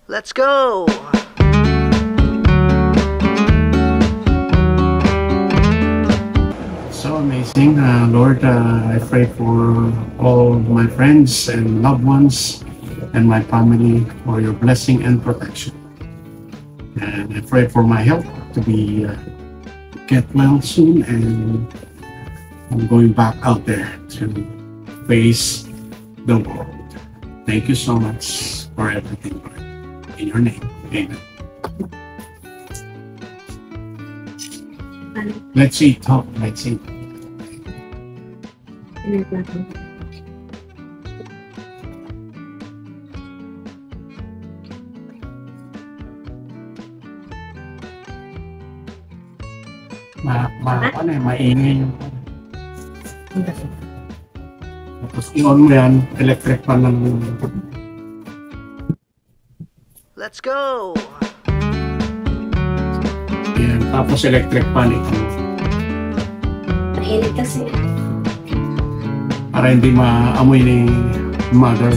Let's go! So amazing. Lord, I pray for all my friends and loved ones and my family for your blessing and protection. And I pray for my health to be get well soon, and I'm going back out there to face the world. Thank you so much for everything, Lord. In your name, amen. Let's eat, talk, let's eat. Maingay yung tapos i-on mo yan, electric pan lang yung Let's go! yan, tapos electric pan ito Mainit kasi. para hindi maamoy ni mother.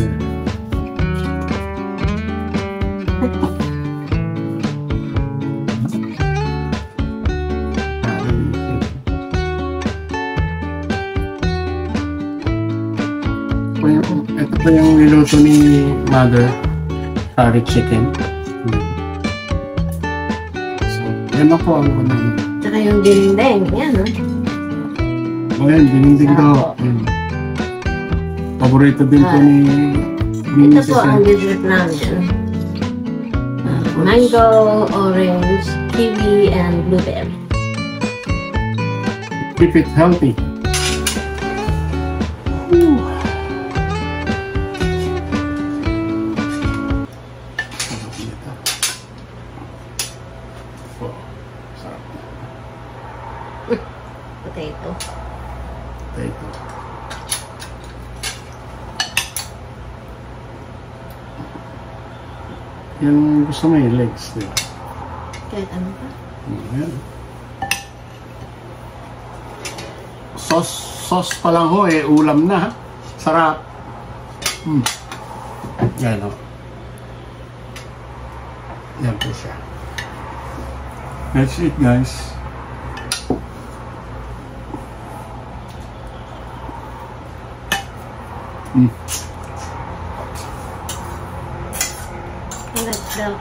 Ito po yung niluto ni mother, curry chicken. So, yan na po ang Tsaka yung dinding, yan o. ayan, dininding daw. Ayan. Paborito din po ni Ito po ang dessert namin. Mango, orange, kiwi, and blueberry. Keep it healthy. Woo. Sarap. Potato. Potato. Yung gusto mo yung legs, di ba? Kahit ano pa? Ayan. Sauce pa lang ho eh, ulam na. Sarap. Yan o. Yan po siya. That's it, guys. Let's go.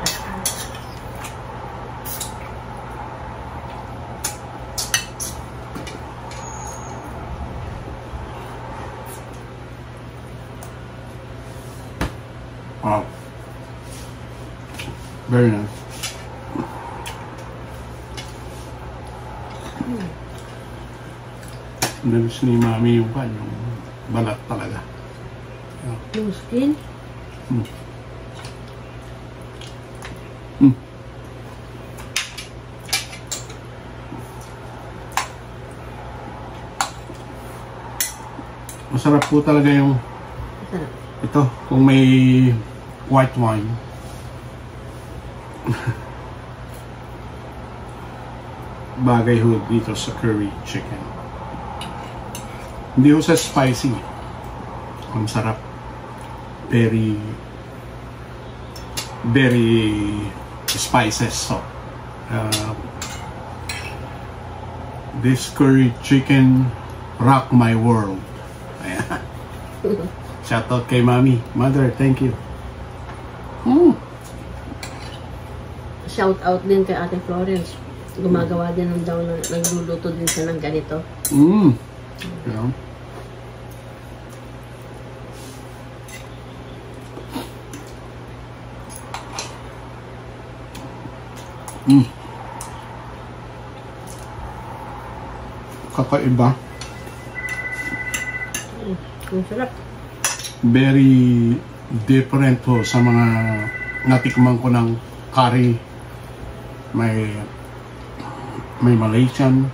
Wow. Very nice. Nabis ni Mami yung balat talaga. Yung skin? Masarap po talaga yung Masarap. ito, kung may white wine. Bagay ho dito sa curry chicken. Hindi ho sa spicy. Ang sarap. Very spices. So, this curry chicken rock my world. Ayan. Shoutout kay Mami. Mother, thank you. Shout out din kay Ate Florence. Gumagawa din ng daw na nagluluto din siya ng ganito. Yeah. Kakaiba. Ang sarap. Very different po sa mga natikman ko ng curry. May Malaysian,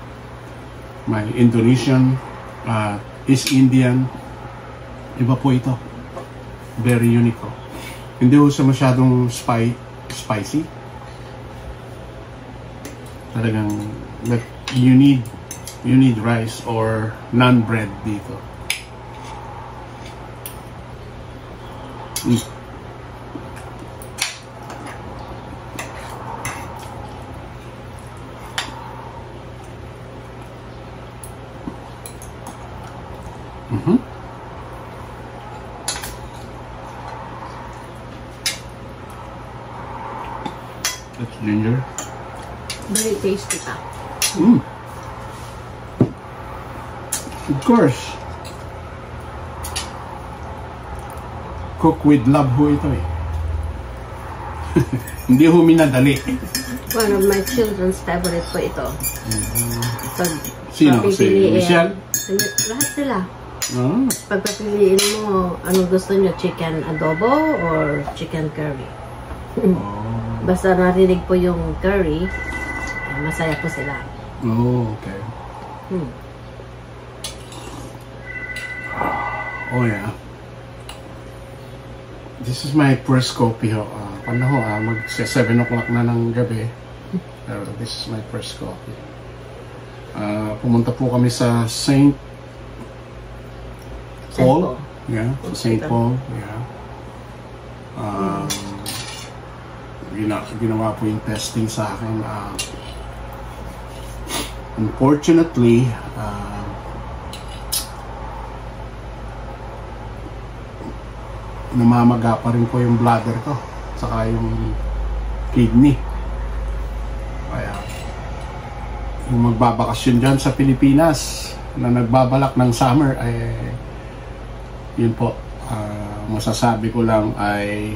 may Indonesian, East Indian. Iba po ito. Very unique po. Hindi po siya masyadong spicy. Talagang you need rice or naan bread dito. That's ginger. Very tasty pa. Mm. Of course. Cook with love ho ito eh. Hindi ho minadali. One of my children's favorite po ito. Pag Sino? Si papipiliin- Michelle? Lahat sila. Ah, Pag papiliin mo, anong gusto nyo? Chicken adobo or chicken curry? oh. Basta narinig po yung curry, masaya po sila. Oh, okay. Hmm. Oh yeah. This is my first coffee ho. Paano ho? Mag 7 o'clock na ng gabi. Pero this is my first coffee. Pumunta po kami sa St. Paul. Yeah, sa St. Paul. Yeah. Ginawa po yung testing sa akin. Unfortunately, namamaga pa rin po yung bladder ko saka yung kidney. Kaya yung magbabakasyon dyan sa Pilipinas na nagbabalak ng summer ay yun po, masasabi ko lang ay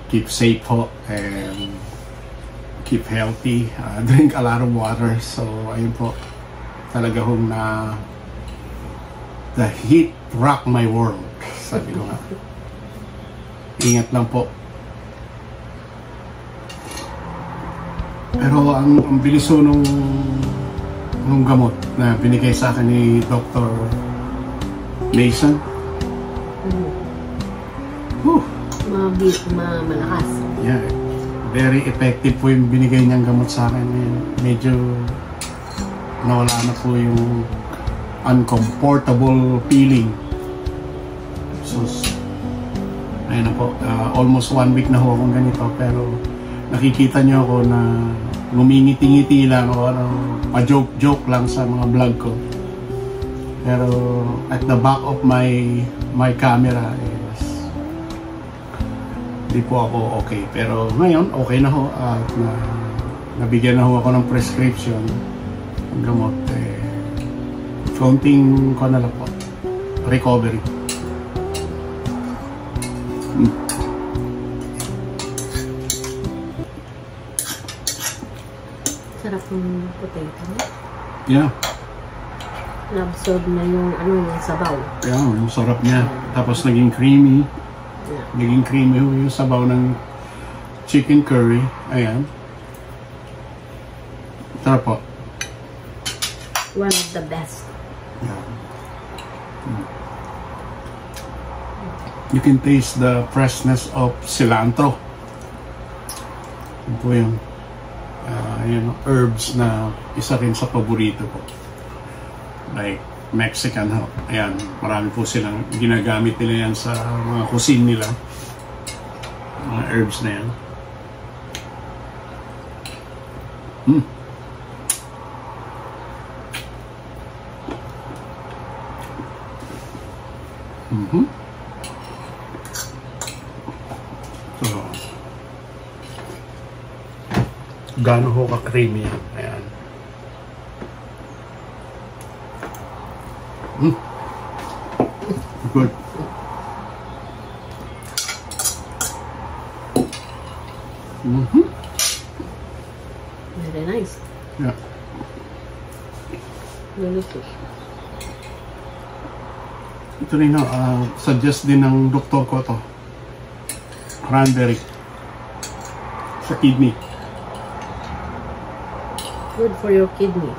keep safe ho and keep healthy, drink a lot of water. So ayun po, talaga hong na the heat rock my world, sabi ko nga. Ingat lang po. Pero ang bilis ho nung gamot na binigay sa akin ni Dr. Mason. Whew. Malakas. Yeah, very effective po yung binigay niyang gamot sa akin. Medyo nawala na po yung uncomfortable feeling. So, ayun na po, almost 1 week na ho akong ganito, pero nakikita niyo ako na ngumingiti-ngiti lang o pa-joke-joke lang sa mga vlog ko. Pero at the back of my camera is hindi po ako okay. Pero ngayon, okay na ho at nabigyan na ho ako ng prescription ng gamot. Konting ko na lang po. Recovery. Sarap ng potato. Yeah. Na-absorb na yung yung sabaw. Yeah, yung sarap niya. Tapos naging creamy. Yeah. Naging creamy ho yung sabaw ng chicken curry. Ayan. Sarap po. One of the best. Yeah. You can taste the freshness of cilantro. Yun po yung herbs na isa rin sa paborito ko. Like Mexican ho. Ayan, marami po silang ginagamit nila yan sa mga cuisine nila. Mga herbs na yan. So, gaano ho ka-creamy yan. Ayan. Good. Very nice. Yeah. Delicious. Ito rin ho, suggest din ng doktor ko to. Cranberry. Sa kidney. Good for your kidney.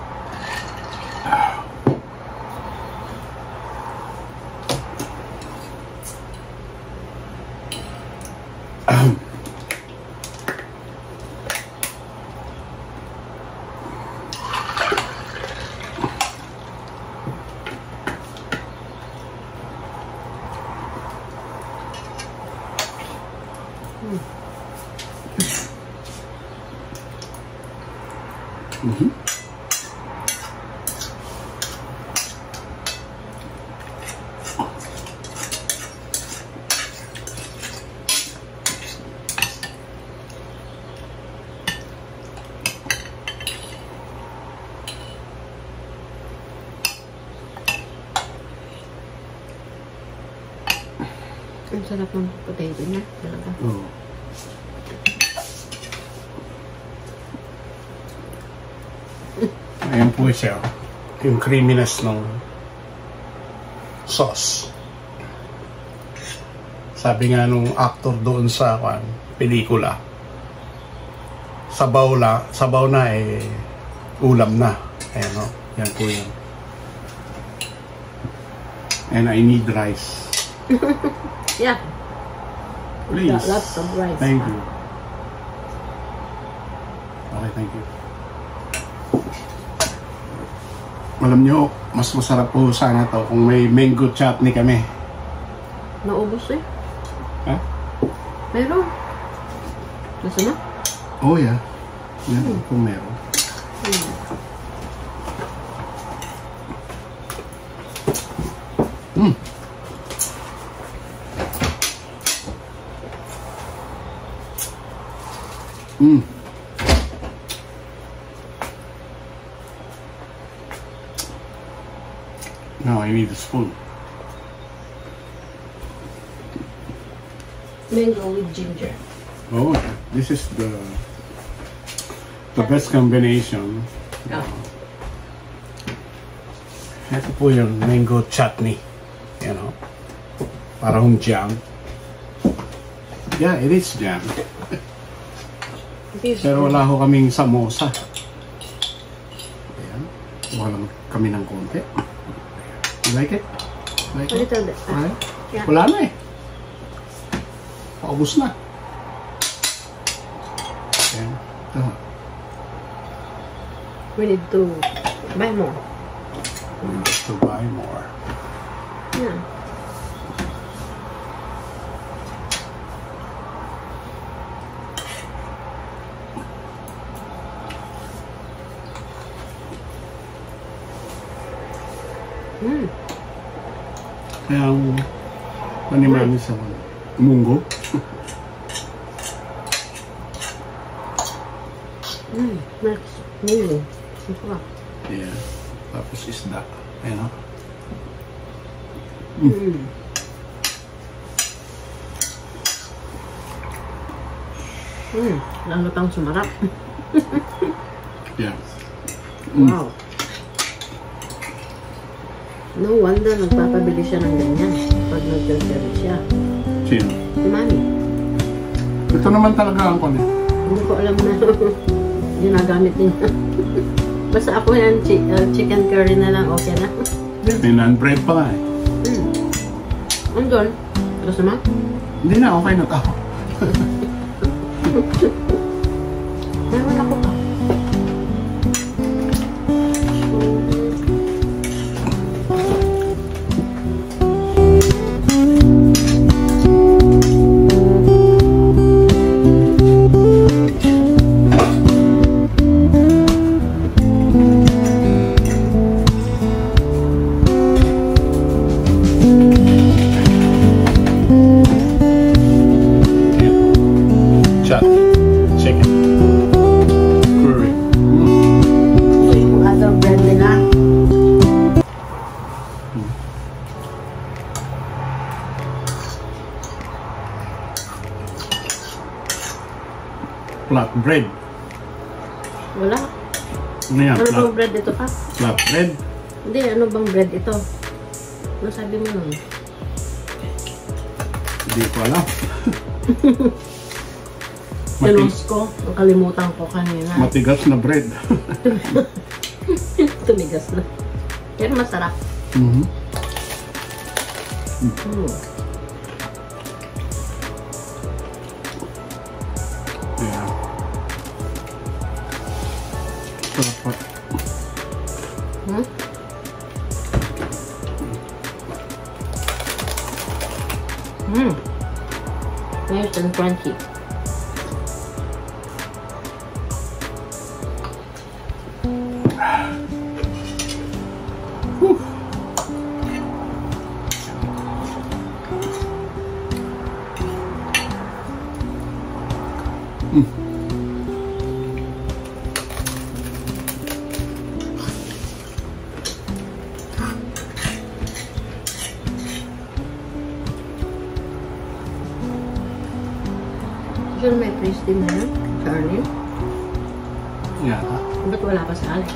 sarap ng potato niya. Talaga. Oh. Ayan po siya. Yung creaminess ng sauce. Sabi nga nung actor doon sa pelikula, sabaw na eh ulam na. Ayan o. Yan po yun. And I need rice. Yeah. Please. Lots of rice. Thank you. Okay, thank you. Alam nyo, mas masarap po sana to kung may mango chutney kami. Naubos eh. Ha? Meron. Gusto mo? Oh yeah. Meron kung meron. Mm. Mm. Now I need a spoon. Mango with ginger. Oh, this is the best combination. Ah. Ito po yung mango chutney. You know, parang jam. Yeah, it is jam. Pero wala ho kaming samosa. Ayan. Wala lang kami ng konti. You like it? Like A little bit. Alright. Yeah. Wala na eh. Paubos na. Ayan. Ito. We need to buy more. We need to buy more. Yeah. Kaya ang panimami sa munggo. Next. Mango. Masarap. Yeah. Tapos isda. Ayan o. Lalo pang sumarap. Yeah. Wow. No wonder nagpapabili siya ng ganyan pag nag-delivery siya. Sino? Si Mami. Ito naman talaga ang kulit. Hindi ko alam na ginagamit niya. Basta ako yan, chicken curry na lang, okay na. May non-bread pa nga eh. Andun. Gusto mo? Hindi na, okay na to. Meron ako pa. Chicken. Curry. So yung other bread nila. Flat bread. Wala. Ano yan? Ano bang bread ito pa? Flat bread? Hindi, ano bang bread ito? Ano sabi mo nun? Hindi ko alam. Tinus ko. Nakalimutan ko kanina. Matigas na bread. Tumigas na. Pero masarap. Yeah. Sarap pa. Nice and crunchy. Sure may praise din na yun, Charlie. Yeah. Ba't wala pa sa Alex?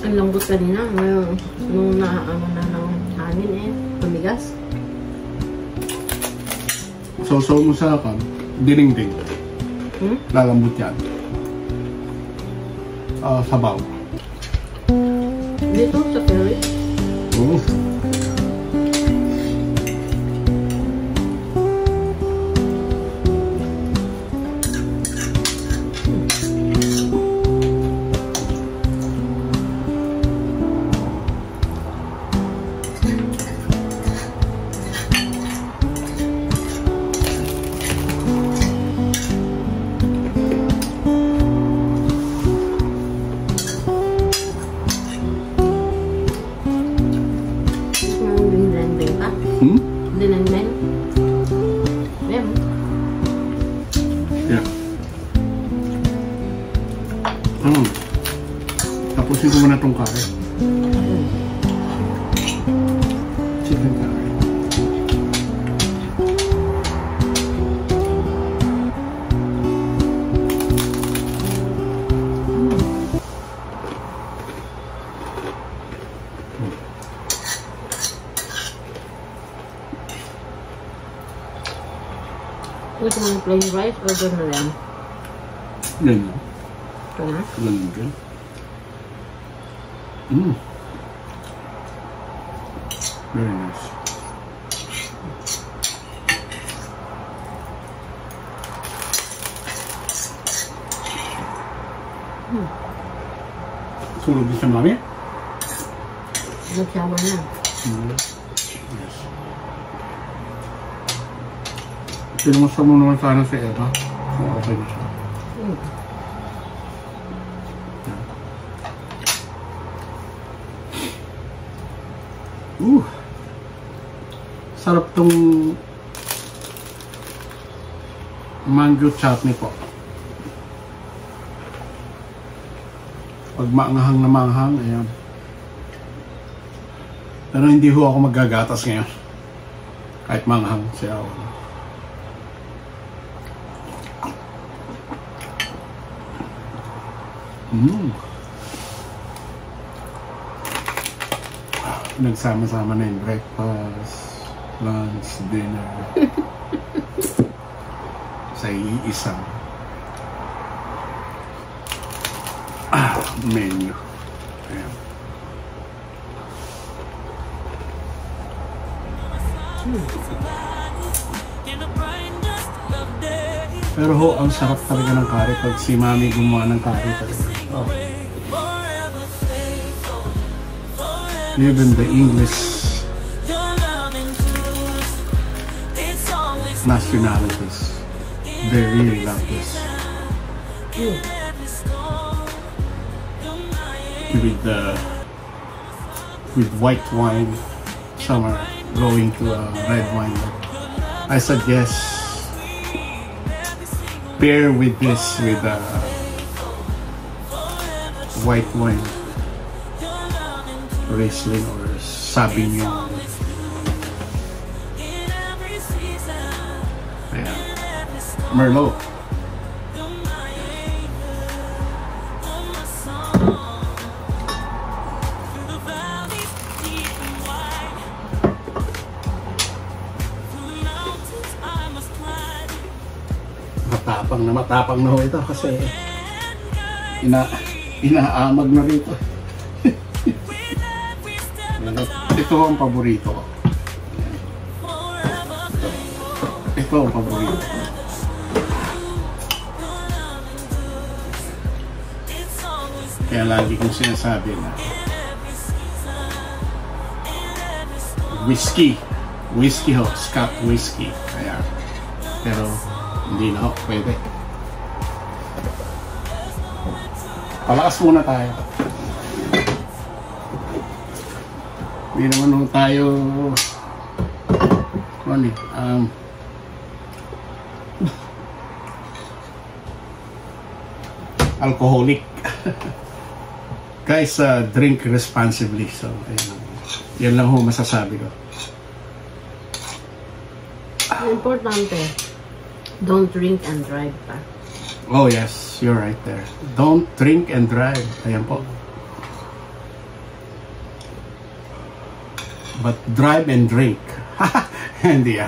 Ang lambot kanina, ngayon, nung naano na ng hangin eh, tumigas. So mo sa dinding. Lalambot yan. Sabaw. Dito sa ferry. Oo. Dinengdeng. Yan. Yeah. Tapusin ko muna itong kare. Chicken kare. Gusto mo ng plain rice o doon na lang? Ganyan. Ito na? Ganyan. Very nice. Sunog din sa mami? Nag-shower na. Yes. Pinumusap mo naman sana si Eva. So, okay na siya. Sarap tong mango chutney po. Pag maanghang na maanghang, ayan. Pero hindi ho ako maggagatas ngayon. Kahit maanghang siya ako. Nagsama-sama na yung breakfast, lunch, dinner. Sa iisang menu. Ayan. Pero ho, ang sarap talaga ng curry pag si Mami gumawa ng curry talaga. Oh. Even the English nationalities, they really love this. With white wine, some are going to a red wine. I suggest pair with this with white wine, Riesling or Sauvignon. Ayan. Merlot. Matapang na ho ito kasi inaamag na rito. Ito ang paborito ko. Ito ang paborito ko. Kaya lagi kong sinasabi na whiskey ho, Scott whiskey. Kaya, pero hindi na ho, pwede. Palakas muna tayo. Hindi naman ho tayo alcoholic. Guys, drink responsibly. So, ayan. Yan lang ho masasabi ko. Importante, don't drink and drive pa. Oh yes, you're right there. Don't drink and drive. Ayan po. But drive and drink. Hindi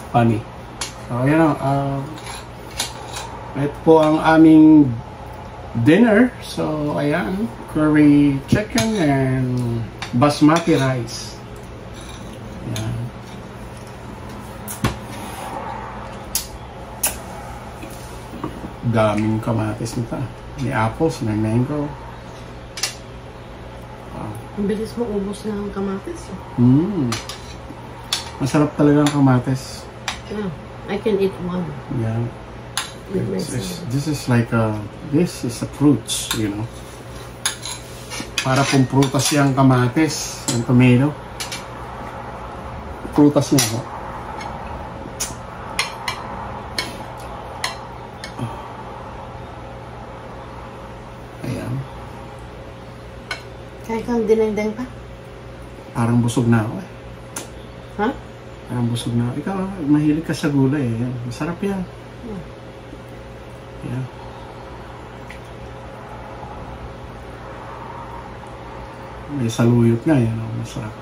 Funny. So, ayan o. Ito po ang aming dinner. So, ayan. Curry chicken and basmati rice. Ayan. Daming kamatis nito. May apples, may mango. Ang bilis mo ubos na ang kamatis. Masarap talaga ang kamatis. Yeah, I can eat one. Yeah. With myself. This is like this is a fruits, you know. Para pong prutas yung kamatis, yung tomato. Prutas niya ho. Ayan. Kaya kang dinengdeng pa? Parang busog na ako eh. Ha? Parang busog na ako. Ikaw, mahilig ka sa gulay eh. Yan. Masarap yan. Yeah. May saluyot nga yan. Masarap.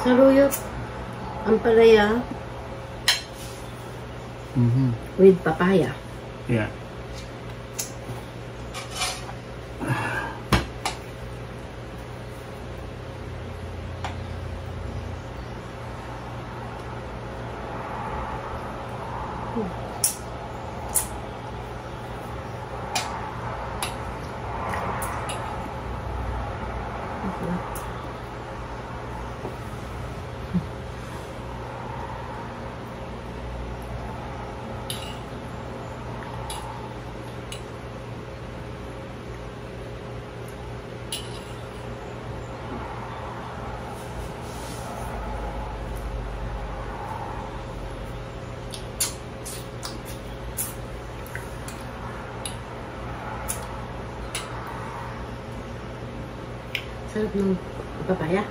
Saluyot. Ang palaya with papaya. Yeah. Sarap ng papaya.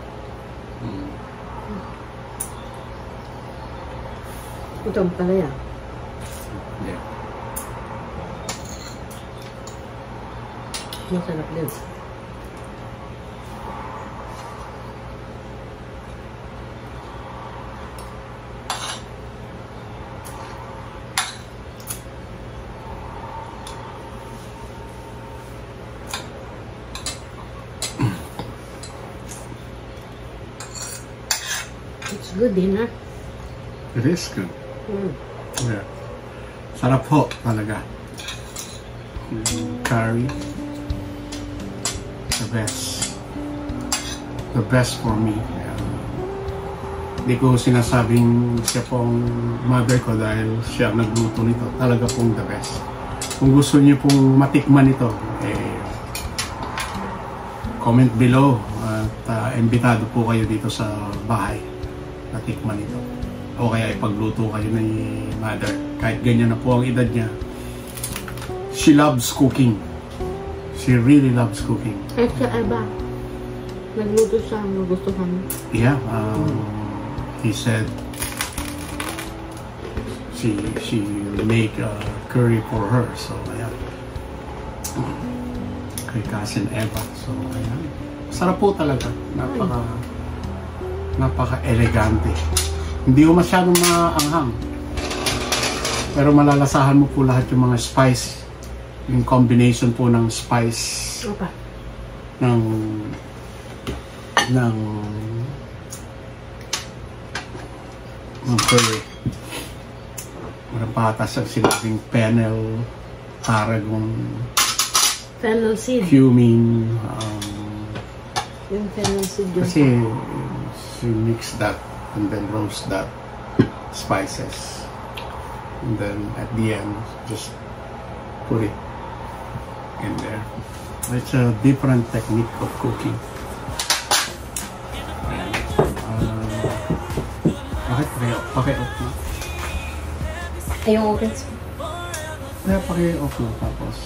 Ito ang palaya. Yeah. Masarap din. It's good dinner. It is good. Yeah. Sarap ho talaga. Curry. The best. The best for me. Hindi ko sinasabing siya pong mother ko dahil siya ang nagluto nito. Talaga pong the best. Kung gusto niyo pong matikman ito, comment below at imbitado po kayo dito sa bahay. Natikman ito. O kaya ipagluto kayo ni mother. Kahit ganyan na po ang edad niya. She loves cooking. She really loves cooking. Kahit siya Eva, nagluto siya ang nagustuhan. Yeah, he said she make curry for her. So ayan. Kay cousin Eva. So ayan. Sarap po talaga. Napaka-elegante. Hindi mo masyadong maanghang. Pero malalasahan mo po lahat yung mga spice. Yung combination po ng spice. Opa. ng curry. Marang patas ang sinabing fennel, tarragon, Fennel seed. cumin, Yung fennel seed yun. kasi she mix that and then roast that spices, and then at the end just put it in there. It's a different technique of cooking. Bakit pakiot na? Ay, yung orange. Kaya paki-off na tapos.